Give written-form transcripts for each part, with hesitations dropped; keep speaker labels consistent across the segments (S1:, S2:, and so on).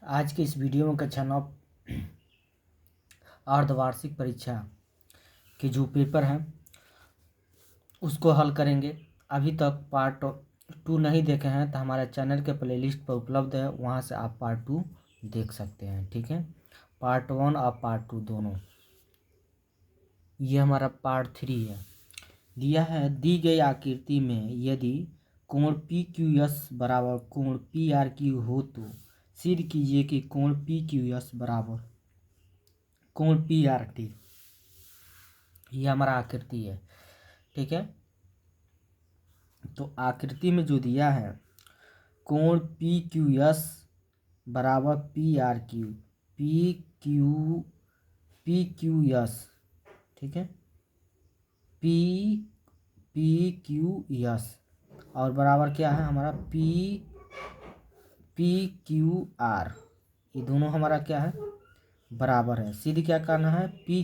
S1: आज के इस वीडियो में कक्षा 9 अर्धवार्षिक परीक्षा के जो पेपर हैं उसको हल करेंगे। अभी तक पार्ट 2 नहीं देखे हैं तो हमारे चैनल के प्लेलिस्ट पर उपलब्ध है, वहां से आप पार्ट 2 देख सकते हैं। ठीक है, पार्ट 1 और पार्ट 2 दोनों। ये हमारा पार्ट 3 है। दिया है, दी गई आकृति में यदि कोण पी क्यू एस बराबर कोण पी आर क्यू हो तो सिद्ध कीजिए कि कोण पी क्यू एस बराबर कोण पी आर टी। ये हमारा आकृति है। ठीक है, तो आकृति में जो दिया है कोण पी क्यू एस बराबर P R Q, P Q S. ठीक है, पी क्यू एस और बराबर क्या है हमारा पी क्यू आर। ये दोनों हमारा क्या है, बराबर है। सिद्ध क्या करना है, पी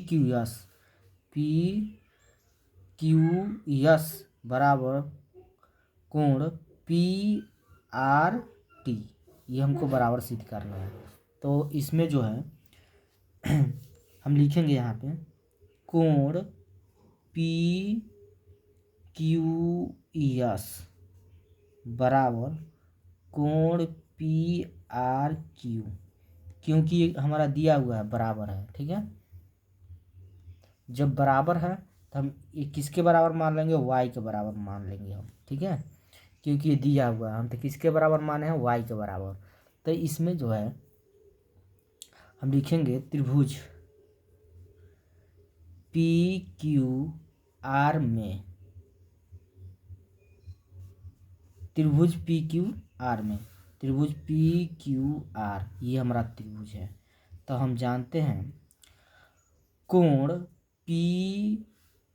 S1: क्यू एस बराबर कोण पी आर टी। ये हमको बराबर सिद्ध करना है। तो इसमें जो है हम लिखेंगे यहाँ पे कोण पी क्यू एस बराबर कोण पी आर क्यू, क्योंकि हमारा दिया हुआ है बराबर है। ठीक है, जब बराबर है तो हम ये किसके बराबर मान लेंगे, y के बराबर मान लेंगे हम। ठीक है, क्योंकि ये दिया हुआ है, हम तो किसके बराबर माने हैं, y के बराबर। तो इसमें जो है हम लिखेंगे त्रिभुज पी क्यू आर में, त्रिभुज पी क्यू आर में, त्रिभुज पी क्यू आर ये हमारा त्रिभुज है। तो हम जानते हैं कोण पी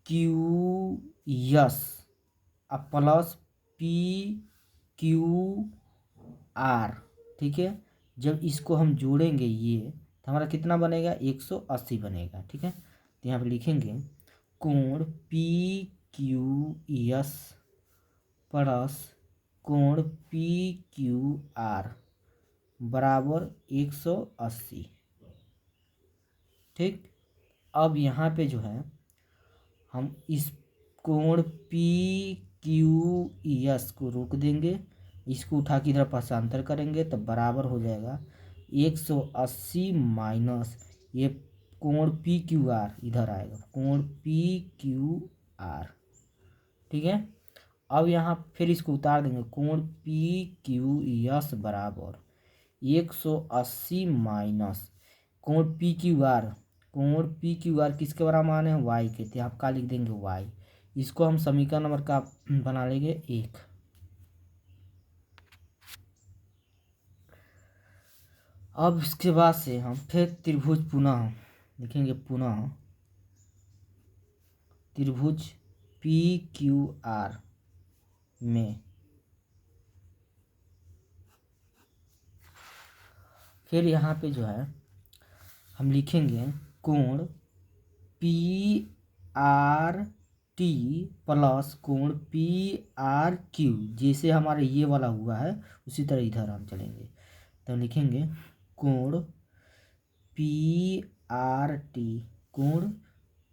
S1: क्यू एस अब प्लस पी क्यू आर। ठीक है, जब इसको हम जोड़ेंगे ये तो हमारा कितना बनेगा, 180 बनेगा। ठीक है, तो यहाँ पे लिखेंगे कोण पी क्यू एस प्लस कोण पी क्यू आर बराबर 180। ठीक, अब यहाँ पे जो है हम इस कोण पी क्यू एस को रोक देंगे, इसको उठा के इधर पक्षांतर करेंगे तो बराबर हो जाएगा 180 माइनस ये कोण पी क्यू आर इधर आएगा, कोण पी क्यू आर। ठीक है, अब यहाँ फिर इसको उतार देंगे, कोण पी क्यू एस बराबर 180 माइनस कोण पी क्यू आर, कोण पी क्यू आर किसके बराबर माने हैं, वाई के। तो आप का लिख देंगे वाई। इसको हम समीकरण नंबर का बना लेंगे 1। अब इसके बाद से हम फिर त्रिभुज पुनः लिखेंगे, पुनः त्रिभुज पी क्यू आर में फिर यहाँ पे जो है हम लिखेंगे कोण पी आर टी प्लस कोण पी आर क्यू। जैसे हमारे ये वाला हुआ है उसी तरह इधर हम चलेंगे, तो लिखेंगे कोण पी आर टी, कोण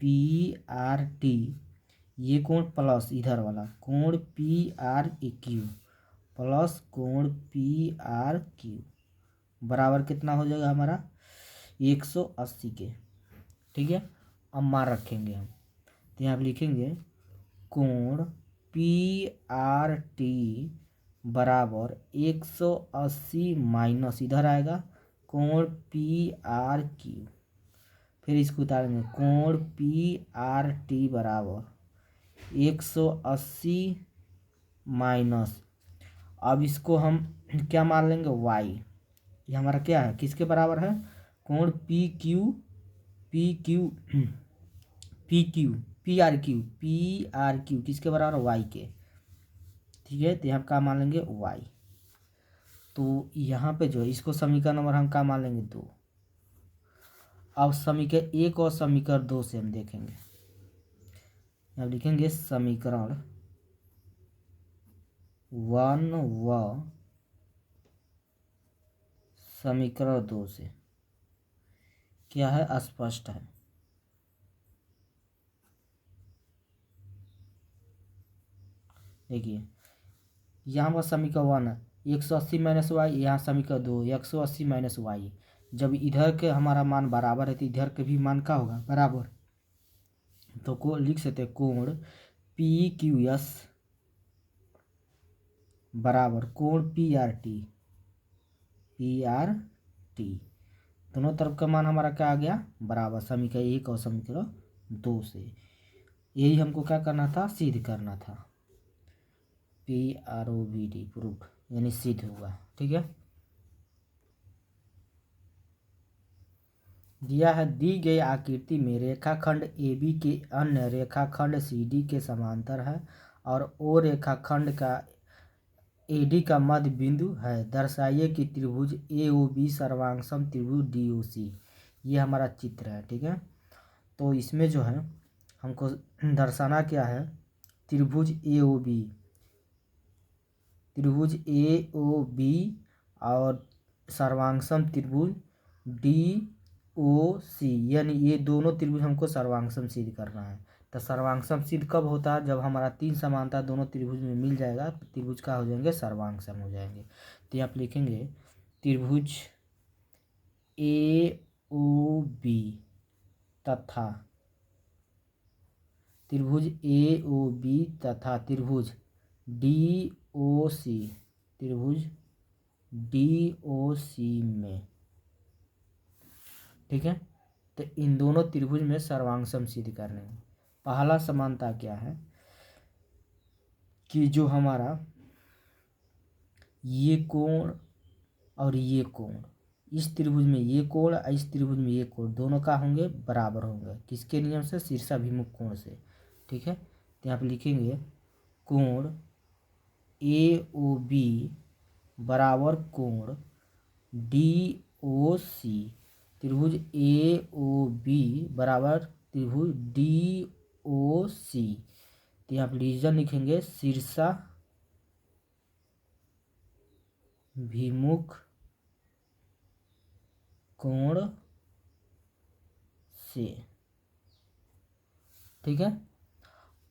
S1: पी आर टी ये कोण प्लस इधर वाला कोण पी आर क्यू प्लस कोण पी आर क्यू बराबर कितना हो जाएगा हमारा 180 के। ठीक है, अब मान रखेंगे हम, तो यहाँ पे लिखेंगे कोण पी आर टी बराबर 180 माइनस इधर आएगा कोण पी आर क्यू। फिर इसको उतारेंगे, कोण पी आर टी बराबर 180 माइनस, अब इसको हम क्या मान लेंगे, y। ये हमारा क्या है, किसके बराबर है, कोण P Q P R Q किसके बराबर है, वाई के। ठीक है, तो यहाँ का मान लेंगे वाई। तो यहाँ पे जो है इसको समीकरण नंबर हम का मान लेंगे 2। अब समीकरण 1 और समीकरण 2 से हम देखेंगे, अब लिखेंगे समीकरण 1 व समीकरण 2 से क्या है, अस्पष्ट है। देखिए यहाँ पर समीकरण 1 है 180 माइनस वाई, यहाँ समीकरण 2 180 माइनस वाई। जब इधर के हमारा मान बराबर है तो इधर के भी मान का होगा बराबर। तो को लिख सकते हैं कोण पी क्यू एस बराबर कोण पी आर टी। दोनों तरफ का मान हमारा क्या आ गया बराबर, समीकरण 1 और समीकरण 2 से। यही हमको क्या करना था, सिद्ध करना था। PROVD प्रूफ यानी सिद्ध हुआ। ठीक है, दिया है दी गई आकृति में रेखाखंड AB के अन्य रेखाखंड CD के समांतर है और O रेखाखंड का AD का मध्य बिंदु है। दर्शाइए कि त्रिभुज AOB सर्वांगसम त्रिभुज DOC। ये हमारा चित्र है। ठीक है, तो इसमें जो है हमको दर्शाना क्या है, त्रिभुज AOB और सर्वांगसम त्रिभुज DOC, यानी ये दोनों त्रिभुज हमको सर्वांगसम सिद्ध करना है। तो सर्वांगसम सिद्ध कब होता है, जब हमारा 3 समानता दोनों त्रिभुज में मिल जाएगा तो त्रिभुज का हो जाएंगे सर्वांगसम हो जाएंगे। तो यहाँ पे लिखेंगे त्रिभुज AOB तथा त्रिभुज DOC में। ठीक है, तो इन दोनों त्रिभुज में सर्वांगसम सिद्ध करने हैं। पहला समानता क्या है कि जो हमारा ये कोण और ये कोण, इस त्रिभुज में ये कोण और इस त्रिभुज में ये कोण दोनों का होंगे बराबर होंगे। किसके नियम से, शीर्षाभिमुख कोण से। ठीक है, तो यहाँ पे लिखेंगे कोण AOB बराबर कोण DOC। त्रिभुज AOB बराबर त्रिभुज DOC। तो यहाँ पे रीजन लिखेंगे शीर्षाभिमुख कोण से। ठीक है,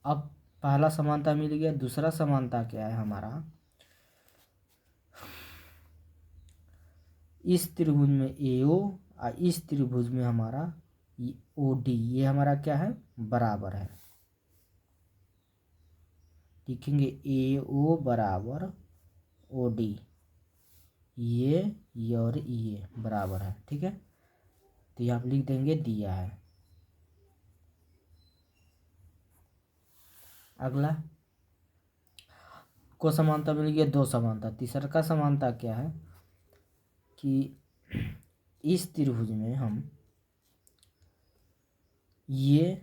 S1: अब पहला समानता मिल गया। दूसरा समानता क्या है हमारा, इस त्रिभुज में AO और इस त्रिभुज में हमारा OD, ये हमारा क्या है बराबर है। लिखेंगे AO बराबर OD, ये और ये बराबर है। ठीक है, तो यहाँ लिख देंगे दिया है। अगला को समानता मिल गया, 2 समानता। तीसरा का समानता क्या है कि इस त्रिभुज में हम ये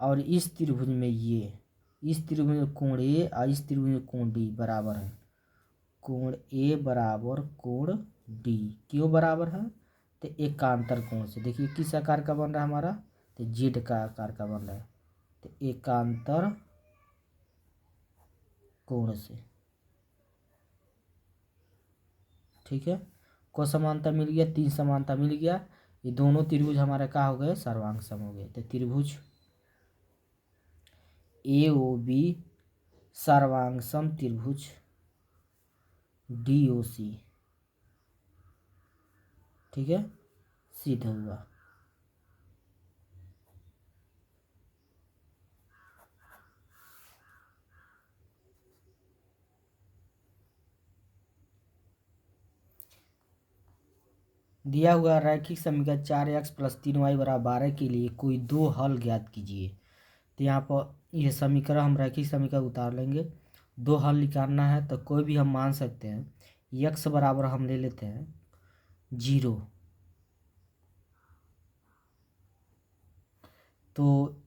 S1: और इस त्रिभुज में ये, इस त्रिभुज में कोण A और इस त्रिभुज में कोण D बराबर है। कोण A बराबर कोण D क्यों बराबर है, तो एकांतर कोण से। देखिए किस आकार का बन रहा है हमारा, तो Z का आकार का बन रहा है, तो एकांतर कोण से। ठीक है, को समानता मिल गया, 3 समानता मिल गया। ये दोनों त्रिभुज हमारे क्या हो गए, सर्वांगसम हो गए। तो त्रिभुज AOB सर्वांगसम त्रिभुज DOC। ठीक है, सिद्ध हुआ। दिया हुआ रैखिक समीकरण 4x + 3y = 12 के लिए कोई 2 हल ज्ञात कीजिए। तो यहाँ पर यह समीकरण हम रैखिक समीकरण उतार लेंगे। 2 हल निकालना है तो कोई भी हम मान सकते हैं। x बराबर हम ले लेते हैं 0, तो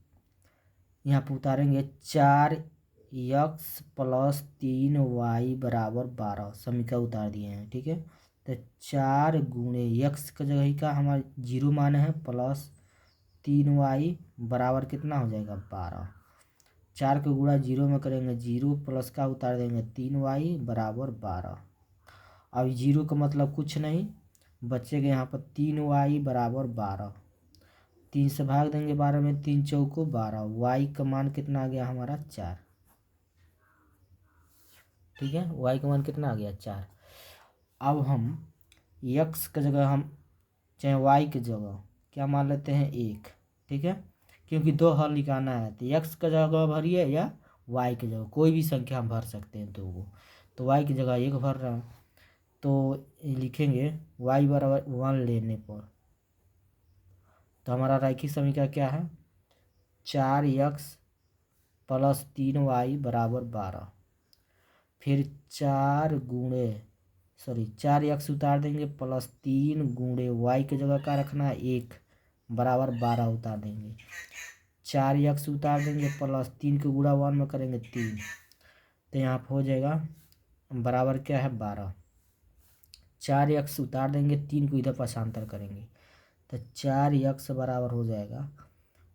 S1: यहाँ पर उतारेंगे 4x + 3y = 12। समीकरण उतार दिए हैं। ठीक है, तो 4 गुणे x का जगह ही का हमारा 0 माने हैं प्लस 3y बराबर कितना हो जाएगा 12। 4 को गुणा 0 में करेंगे 0 प्लस का उतार देंगे 3y बराबर 12। अब 0 का मतलब कुछ नहीं, बचेगा यहाँ पर 3y बराबर 12। 3 से भाग देंगे 12 में, 3 चौको 12, y का मान कितना आ गया हमारा 4। ठीक है, y का मान कितना आ गया 4। अब हम x की जगह हम चाहे y की जगह क्या मान लेते हैं 1। ठीक है, क्योंकि दो हल निकालना है तो x की जगह भरिए या y की जगह, कोई भी संख्या हम भर सकते हैं दो को। तो y की जगह 1 भर रहा है तो लिखेंगे y बराबर 1 लेने पर, तो हमारा रैखिक समीकरण क्या है 4x प्लस 3y बराबर 12। फिर 4x उतार देंगे प्लस 3 गुणे y की जगह का रखना है 1 बराबर 12 उतार देंगे। 4x उतार देंगे प्लस 3 के गुणा 1 में करेंगे 3, तो यहाँ पर हो जाएगा बराबर क्या है 12। 4x उतार देंगे 3 को इधर पक्षांतर करेंगे तो 4x बराबर हो जाएगा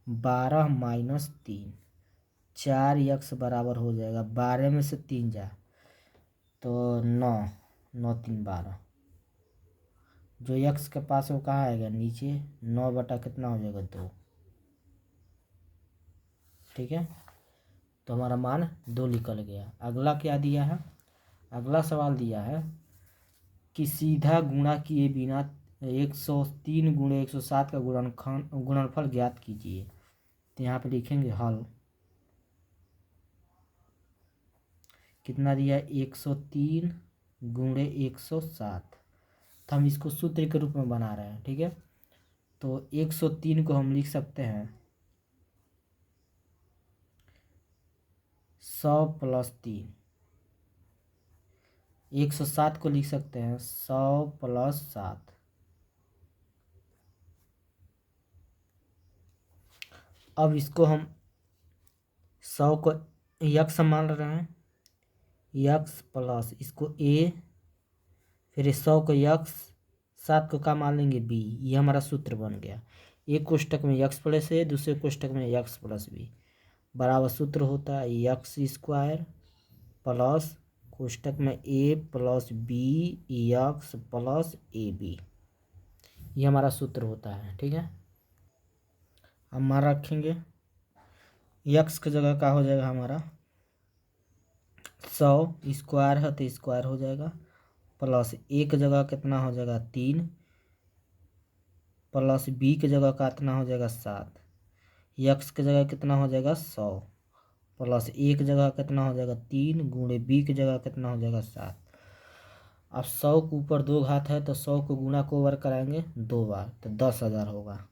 S1: 12 माइनस 3। 4x बराबर हो जाएगा 12 में से 3 जा तो 9, 9 3 12। जो x के पास वो कहाँ आएगा नीचे, 9 बटा कितना हो जाएगा 2। ठीक है, तो हमारा मान 2 निकल गया। अगला क्या दिया है, अगला सवाल दिया है कि सीधा गुणा किए बिना 103 गुणे 107 का गुणनफल ज्ञात कीजिए। तो यहाँ पे लिखेंगे हल, कितना दिया 103 गुणे 107, तो हम इसको सूत्र के रूप में बना रहे हैं। ठीक है, तो 103 को हम लिख सकते हैं 100 प्लस 3, 107 को लिख सकते हैं 100 प्लस 7। अब इसको हम 100 को यक्स मान रहे हैं, यक्स प्लस इसको ए, फिर 100 को यक्स, 7 को क्या मान लेंगे बी। ये हमारा सूत्र बन गया। एक कोष्टक में यक्स प्लस ए, दूसरे कोष्टक में यक्स प्लस बी बराबर सूत्र होता है यक्स स्क्वायर प्लस कोष्टक में A plus B x plus A B. ये हमारा सूत्र होता है। ठीक है, हम मान रखेंगे यक्स की जगह का हो जाएगा हमारा 100 स्क्वायर है तो स्क्वायर हो जाएगा, प्लस ए की जगह कितना हो जाएगा 3, प्लस बी की जगह का कितना हो जाएगा 7, यक्स की जगह कितना हो जाएगा 100, प्लस ए की जगह कितना हो जाएगा 3 गुणे बी की जगह कितना हो जाएगा 7। अब 100 के ऊपर 2 घात है तो 100 को गुणा को ओवर कराएंगे 2 बार तो 10,000 होगा।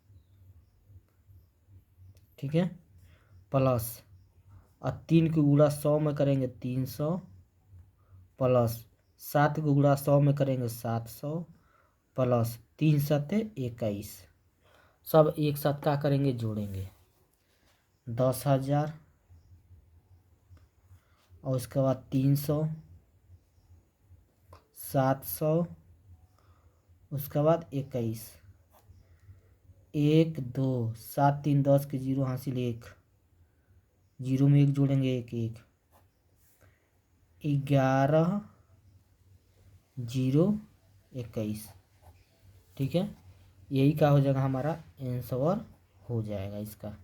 S1: ठीक है, प्लस और 3 को गुणा 100 में करेंगे 300, प्लस 7 को गुणा 100 में करेंगे 700, प्लस 3 सत्ते 21। सब एक साथ क्या करेंगे जोड़ेंगे 10,000 और उसके बाद 300, 700, उसके बाद 21, 1 2 7 3 10 के 0 हासिल 1, 0 में 1 जोड़ेंगे 1 1, 11 0 21। ठीक है, यही क्या हो जाएगा हमारा आंसर हो जाएगा इसका।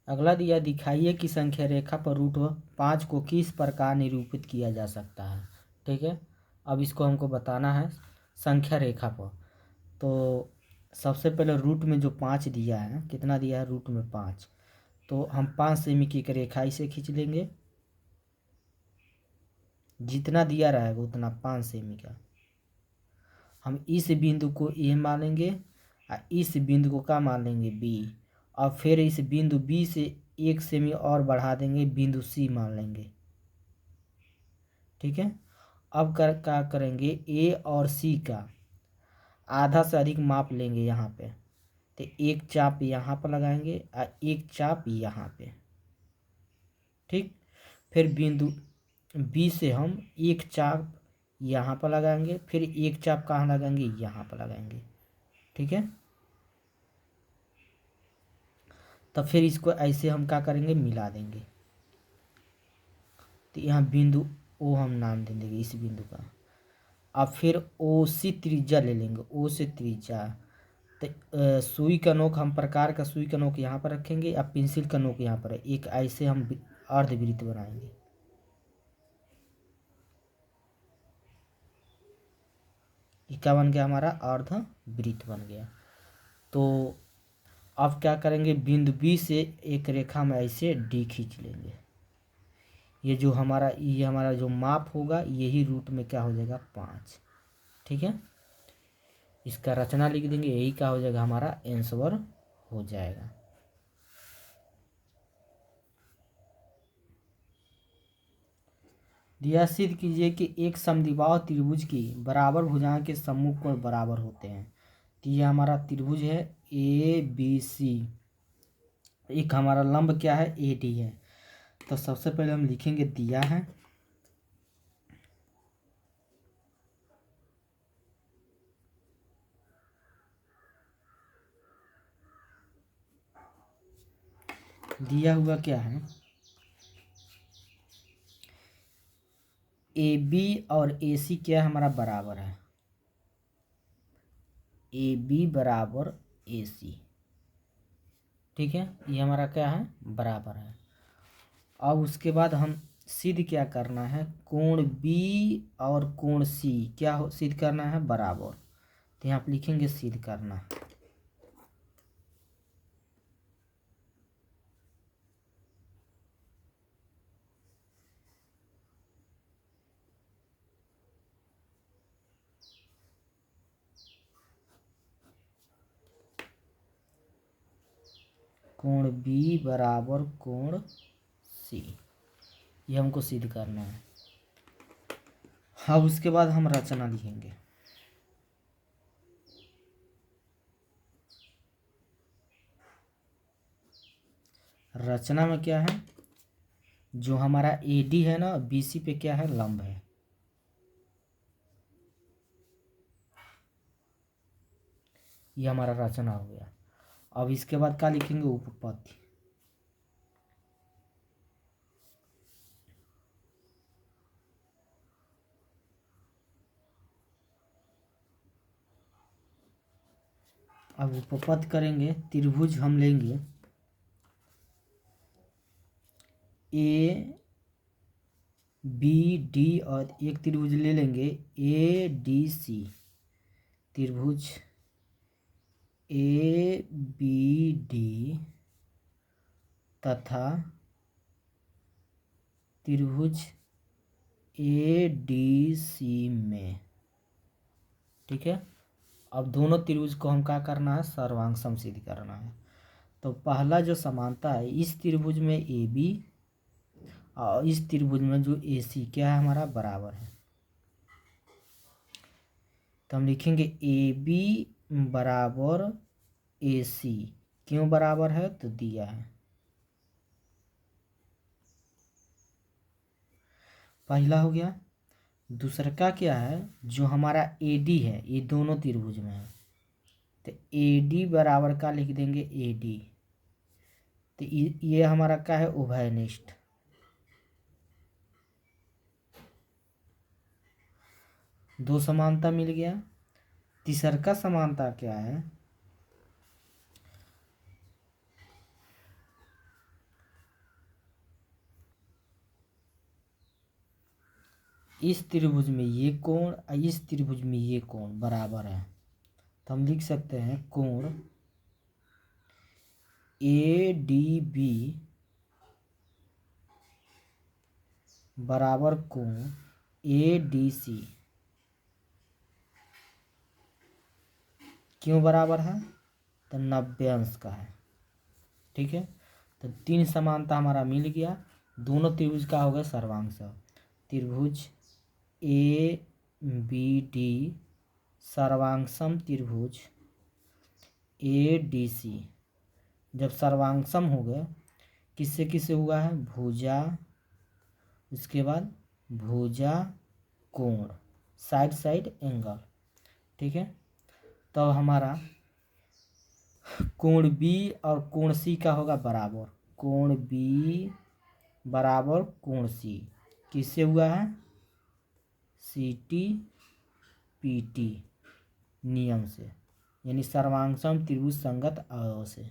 S1: अगला दिया दिखाइए कि संख्या रेखा पर रूट 5 को किस प्रकार निरूपित किया जा सकता है। ठीक है, अब इसको हमको बताना है संख्या रेखा पर। तो सबसे पहले रूट में जो 5 दिया है, कितना दिया है रूट में 5, तो हम 5 सेमी की एक रेखा इसे खींच लेंगे, जितना दिया रहेगा उतना 5 सेमी का। हम इस बिंदु को ए मान लेंगे और इस बिंदु को क्या मान लेंगे बी, और फिर इस बिंदु बी से 1 सेमी और बढ़ा देंगे, बिंदु सी मान लेंगे। ठीक है, अब क्या करेंगे ए और सी का आधा से अधिक माप लेंगे यहाँ पे, तो एक चाप यहाँ पर लगाएंगे और एक चाप यहाँ पे। ठीक, फिर बिंदु बी से हम एक चाप यहाँ पर लगाएंगे, फिर एक चाप कहाँ लगाएंगे यहाँ पर लगाएंगे। ठीक है, तो फिर इसको ऐसे हम क्या करेंगे मिला देंगे, तो यहाँ बिंदु ओ हम नाम दे देंगे इस बिंदु का। अब फिर ओ सी त्रिज्या ले लेंगे, ओ से त्रिज्या। तो सुई का नोक, हम प्रकार का सुई का नोक यहाँ पर रखेंगे, अब पेंसिल का नोक यहाँ पर है। एक ऐसे हम अर्धवृत्त बनाएंगे। ये क्या बन गया? हमारा अर्धवृत्त बन गया। तो अब क्या करेंगे, बिंदु बी से एक रेखा में ऐसे डी खींच लेंगे। ये हमारा जो माप होगा, यही रूट में क्या हो जाएगा? 5। ठीक है, इसका रचना लिख देंगे, यही क्या हो जाएगा? हमारा आंसर हो जाएगा। यह सिद्ध कीजिए कि एक समद्विबाहु त्रिभुज की बराबर भुजाओं के सम्मुख कोण बराबर होते हैं। तो ये हमारा त्रिभुज है ए बी सी, एक हमारा लंब क्या है? ए डी है। तो सबसे पहले हम लिखेंगे दिया है, दिया हुआ क्या है? ए बी और ए सी क्या है? हमारा बराबर है, ए बी बराबर ए सी। ठीक है, ये हमारा क्या है? बराबर है। अब उसके बाद हम सिद्ध क्या करना है? कोण बी और कोण सी क्या सिद्ध करना है? बराबर। तो यहाँ पे लिखेंगे सिद्ध करना। कोण बी बराबर कोण सी, ये हमको सिद्ध करना है। अब उसके बाद हम रचना लिखेंगे। रचना में क्या है? जो हमारा ए डी है ना, बी सी पे क्या है? लंब है। ये हमारा रचना हो गया। अब इसके बाद क्या लिखेंगे? उपपत्ति। अब उपपत्ति करेंगे, त्रिभुज हम लेंगे ए बी डी, और एक त्रिभुज ले लेंगे ए डी सी। त्रिभुज ए बी डी तथा त्रिभुज ए डी सी में। ठीक है, अब दोनों त्रिभुज को हम क्या करना है? सर्वांग समसिद्ध करना है। तो पहला जो समानता है, इस त्रिभुज में ए बी और इस त्रिभुज में जो ए सी क्या है? हमारा बराबर है। तो हम लिखेंगे ए बी बराबर ए सी। क्यों बराबर है? तो दिया है। पहला हो गया। दूसरा का क्या है? जो हमारा ए डी है, ये दोनों त्रिभुज में है, तो ए डी बराबर का लिख देंगे ए डी। तो ये हमारा क्या है? उभयनिष्ठ। दो समानता मिल गया। तीसरा का समानता क्या है? इस त्रिभुज में ये कोण और इस त्रिभुज में ये कोण बराबर है। तो हम लिख सकते हैं कोण ए डी बी बराबर कोण ए डी सी। क्यों बराबर है? तो 90 अंश का है। ठीक है, तो तीन समानता हमारा मिल गया। दोनों त्रिभुज का हो गया सर्वांग सम। त्रिभुज ए बी डी सर्वांग सम त्रिभुज ए डी सी जब सर्वांग सम हो गए, किससे किससे हुआ है? भुजा, उसके बाद भुजा कोण, साइड साइड एंगल। ठीक है, तो हमारा कोण बी और कोण सी का होगा बराबर। कोण बी बराबर कोण सी किससे हुआ है? सी टी पी नियम से, यानी सर्वांगसम त्रिभुज संगत अवयव से।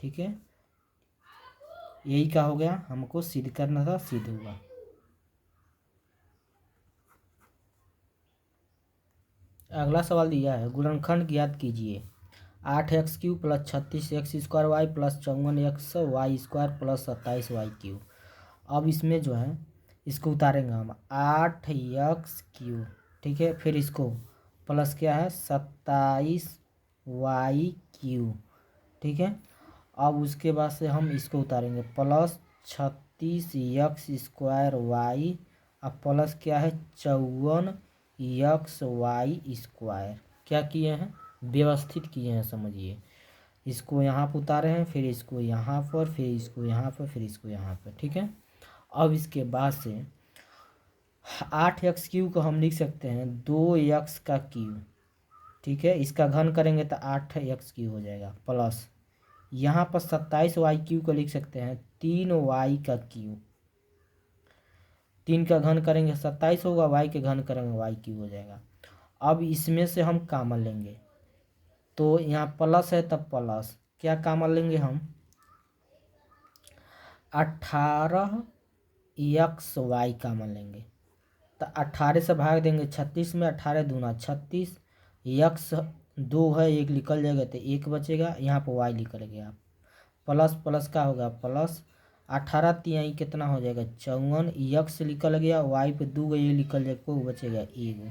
S1: ठीक है, यही क्या हो गया, हमको सिद्ध करना था, सिद्ध हुआ। अगला सवाल दिया है, गुणनखंड ज्ञात कीजिए। 8x³ plus 36x² plus 54xy² plus 27y³। अब इसमें जो है इसको उतारेंगे हम, 8x³, ठीक है, फिर इसको प्लस क्या है 27y³, ठीक है। अब उसके बाद से हम इसको उतारेंगे प्लस 36x² अब प्लस क्या है 54xy²। क्या किए हैं, व्यवस्थित किए हैं, समझिए। इसको यहाँ पर उतारे हैं, फिर इसको यहाँ पर, फिर इसको यहाँ पर, फिर इसको यहाँ पर, ठीक है। अब इसके बाद से 8x³ को हम लिख सकते हैं 2x का क्यूब, ठीक है। इसका घन करेंगे तो 8x³ हो जाएगा, प्लस यहाँ पर 27y³ को लिख सकते हैं 3y का क्यूब। 3 का घन करेंगे 27 होगा, y के घन करेंगे y³ हो जाएगा। अब इसमें से हम कॉमन लेंगे, तो यहाँ प्लस है तब प्लस क्या कॉमन लेंगे हम, 18xy कॉमन लेंगे, तो 18 से भाग देंगे 36 में, 18 दूना 36, x 2 है 1 निकल जाएगा तो 1 बचेगा, यहाँ पर y निकल गया, प्लस प्लस का होगा प्लस 18 तिहाई कितना हो जाएगा 54, x निकल गया, y पे 2 गई निकल जाएगा, को बचेगा 1,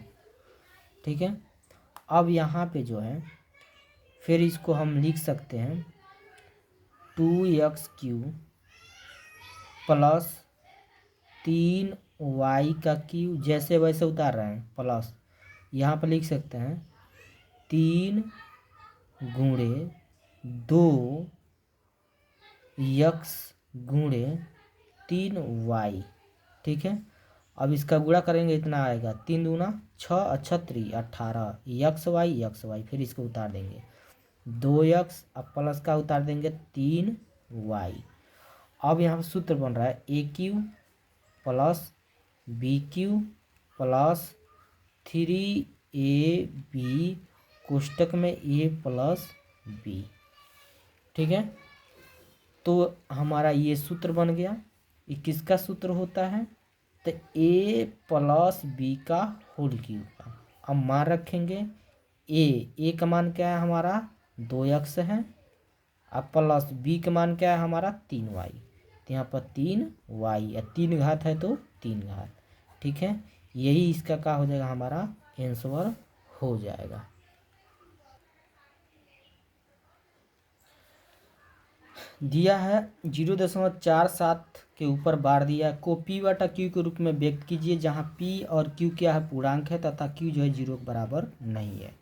S1: ठीक है। अब यहाँ पे जो है फिर इसको हम लिख सकते हैं 2x³ प्लस 3y का क्यूब, जैसे वैसे उतार रहे हैं, प्लस यहाँ पर लिख सकते हैं 3 गुणे 2x गुणे 3y, ठीक है। अब इसका गुणा करेंगे इतना आएगा, 3 दूना 6 अच्छत्री 18 xy, फिर इसको उतार देंगे 2x, अब प्लस का उतार देंगे 3y। अब यहाँ पर सूत्र बन रहा है a³ plus b³ plus 3ab कोष्टक में a प्लस b, ठीक है। तो हमारा ये सूत्र बन गया। ये किसका सूत्र होता है, तो a प्लस b का होल क्यूब का। अब मान रखेंगे a का मान क्या है हमारा 2x है, अब प्लस b का मान क्या है हमारा 3y, तो यहाँ पर 3y, 3 घात है तो 3 घात, ठीक है। यही इसका क्या हो जाएगा, हमारा आंसर हो जाएगा। दिया है 0.47 के ऊपर बार दिया को p/q के रूप में व्यक्त कीजिए, जहाँ p और q क्या है पूर्णांक है तथा q जो है 0 के बराबर नहीं है।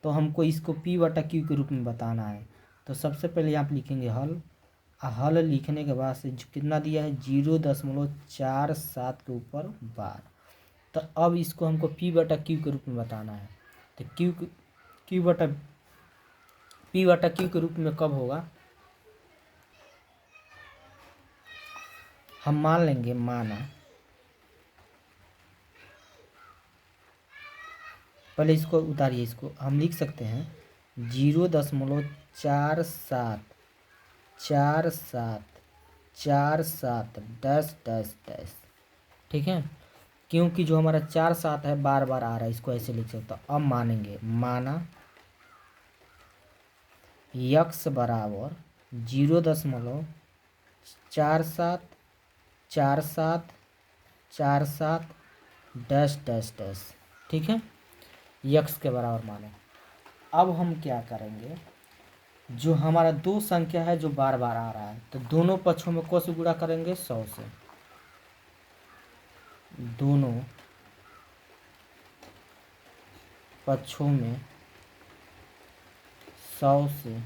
S1: तो हमको इसको p/q के रूप में बताना है। तो सबसे पहले आप लिखेंगे हल, हल लिखने के बाद से कितना दिया है 0.47 के ऊपर बार। तो अब इसको हमको p/q के रूप में बताना है। तो p/q के रूप में कब होगा, हम मान लेंगे, माना पहले इसको उतारिए, इसको हम लिख सकते हैं 0.4747 डैश डैश डैश, ठीक है। क्योंकि जो हमारा 47 है बार बार आ रहा है, इसको ऐसे लिख सकते हो। अब मानेंगे, माना x बराबर 0.4747 डैश डैश डैश, ठीक है, x के बराबर माने। अब हम क्या करेंगे, जो हमारा दो संख्या है जो बार बार आ रहा है, तो दोनों पक्षों में को से गुणा करेंगे 100 से, दोनों पक्षों में 100 से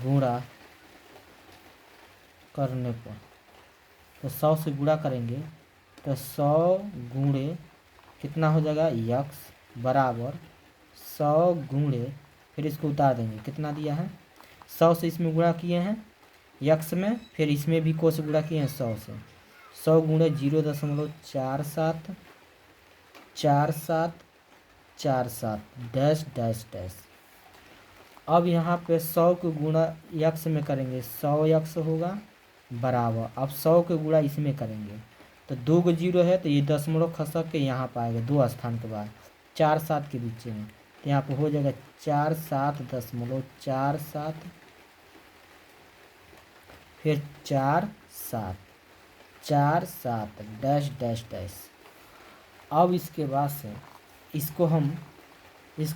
S1: गुणा करने पर, तो 100 से गुणा करेंगे तो 100 गुणे कितना हो जाएगा x बराबर 100 गुणे, फिर इसको उतार देंगे, कितना दिया है 100 से इसमें गुणा किए हैं x में, फिर इसमें भी को से गुणा किए हैं 100 से, 100 गुणे 0.47 4 7 4 7 डैश डैश डैश। अब यहाँ पे 100 को गुणा यक्स में करेंगे, 100 यक्स होगा बराबर। अब 100 के गुणा इसमें करेंगे तो 2 को 0 है तो ये दशमलव खसक के यहाँ पर आएगा 2 स्थान के बाद 4 7 के नीचे में, तो यहाँ पे हो जाएगा 4 7 दशमलव 4 7 फिर 4 7 डैश डैश डैश। अब इसके बाद से इसको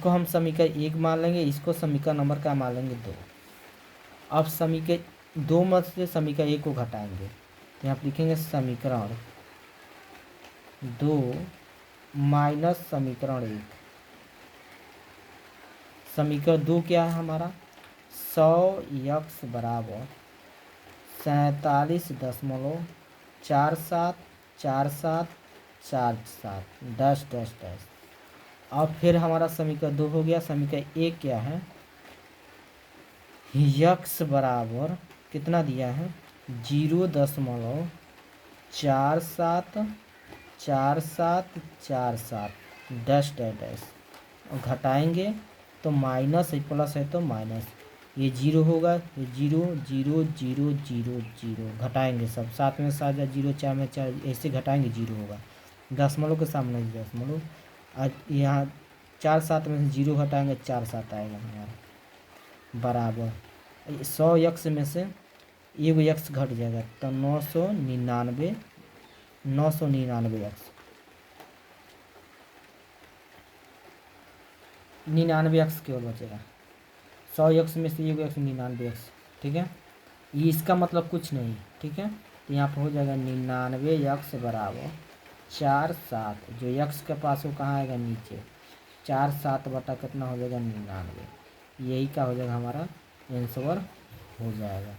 S1: हम समीकरण 1 मान लेंगे, इसको समीकरण नंबर का मान लेंगे 2। अब समीकरण 2 में से समीकरण 1 को घटाएंगे तो यहाँ पर लिखेंगे समीकरण 2 माइनस समीकरण 1। समीकरण 2 क्या है हमारा, 100 यक्स बराबर 47.474747 डैश डैश डैश। अब फिर हमारा समीकरण 2 हो गया। समीकरण 1 क्या है, यक्स बराबर कितना दिया है 0.474747 डैश डैश डैश। और घटाएंगे तो माइनस है, प्लस है तो माइनस, ये 0 होगा, ये 0 0 0 0 0 घटाएंगे सब, 7 में 7 या 0 4 में 4 ऐसे घटाएंगे 0 होगा, दशमलव के सामने दशमलव। आज यहाँ 4 7 में से 0 घटाएंगे 4 7 आएगा हमारा बराबर 100 यक्स में से एक यक्स घट जाएगा तो 999 यक्स 99 यक्स केवल बचेगा। 100 यक्स में से एक यक्स 99 यक्स, ठीक है। ये इसका मतलब कुछ नहीं, ठीक है। तो यहाँ पर हो जाएगा 99 यक्स बराबर 4 7, जो यक्स के पास वो कहाँ आएगा नीचे, 4 7 बटा कितना हो जाएगा 99, यही का हो जाएगा हमारा आंसर हो जाएगा।